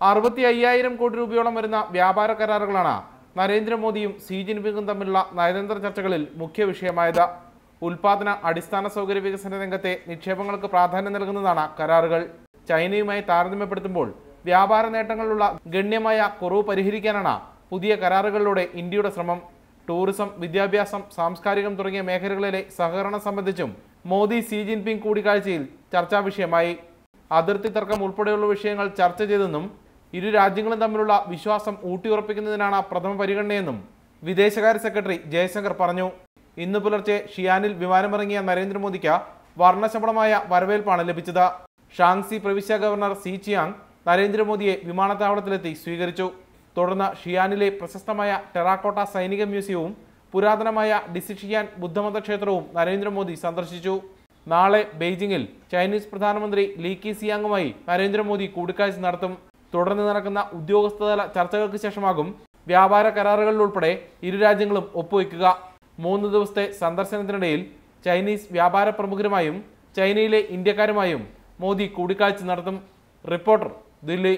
65,000 കോടി രൂപയോളം വരുന്ന വ്യാപാര കരാറുകളാണ് നരേന്ദ്രമോദിയും സി ജിൻപിങ്ങും തമ്മിലുള്ള നയതന്ത്ര ചർച്ചകളിൽ മുഖ്യ വിഷയമായത്. ഉൽപാദന അടിസ്ഥാന സൗകര്യ വികസന രംഗത്തെ നിക്ഷേപങ്ങൾക്ക് പ്രാധാന്യം നൽകുന്നതാണ് കരാറുകൾ. ചൈനയുമായി താരതമ്യപ്പെടുത്തുമ്പോൾ വ്യാപാര നേട്ടങ്ങളിലുള്ള ഗണ്യമായ കുറവ് പരിഹരിക്കാനാണ് പുതിയ കരാറുകളിലൂടെ ഇന്ത്യയുടെ ശ്രമം. ടൂറിസം, വിദ്യാഭ്യാസം, സാംസ്കാരികം തുടങ്ങിയ മേഖലകളിലെ സഹകരണം സംബന്ധിച്ചും മോദി സി ജിൻപിങ് കൂടിക്കാഴ്ചയിൽ ചർച്ചാ വിഷയമായി. അതിർത്തി തർക്കം ഉൾപ്പെടെയുള്ള വിഷയങ്ങൾ ചർച്ച ചെയ്തെന്നും ഇരു രാജ്യങ്ങളും തമ്മിലുള്ള വിശ്വാസം ഊട്ടിയുറപ്പിക്കുന്നതിനാണ് പ്രഥമ പരിഗണനയെന്നും വിദേശകാര്യ സെക്രട്ടറി ജയശങ്കർ പറഞ്ഞു. ഇന്ന് പുലർച്ചെ ഷിയാനിൽ വിമാനമിറങ്ങിയ നരേന്ദ്രമോദിക്ക് വർണ്ണശബളമായ വരവേൽപ്പാണ് ലഭിച്ചത്. ഷാങ്സി പ്രവിശ്യ ഗവർണർ സി ചിയാങ് നരേന്ദ്രമോദിയെ വിമാനത്താവളത്തിലെത്തി സ്വീകരിച്ചു. തുടർന്ന് ഷിയാനിലെ പ്രശസ്തമായ ടെറാക്കോട്ട സൈനിക മ്യൂസിയവും പുരാതനമായ ഡിസിഷിയാൻ ബുദ്ധമത ക്ഷേത്രവും നരേന്ദ്രമോദി സന്ദർശിച്ചു. നാളെ ബെയ്ജിംഗിൽ ചൈനീസ് പ്രധാനമന്ത്രി ലീ കീസിയാങ്ങുമായി നരേന്ദ്രമോദി കൂടിക്കാഴ്ച നടത്തും. തുടർന്ന് നടക്കുന്ന ഉദ്യോഗസ്ഥതല ചർച്ചകൾക്ക് ശേഷമാകും വ്യാപാര കരാറുകളിലുൾപ്പെടെ ഇരു രാജ്യങ്ങളും ഒപ്പുവയ്ക്കുക. 3 ദിവസത്തെ സന്ദർശനത്തിനിടയിൽ ചൈനീസ് വ്യാപാര പ്രമുഖരുമായും ചൈനയിലെ ഇന്ത്യക്കാരുമായും മോദി കൂടിക്കാഴ്ച നടത്തും. റിപ്പോർട്ടർ, ദില്ലി.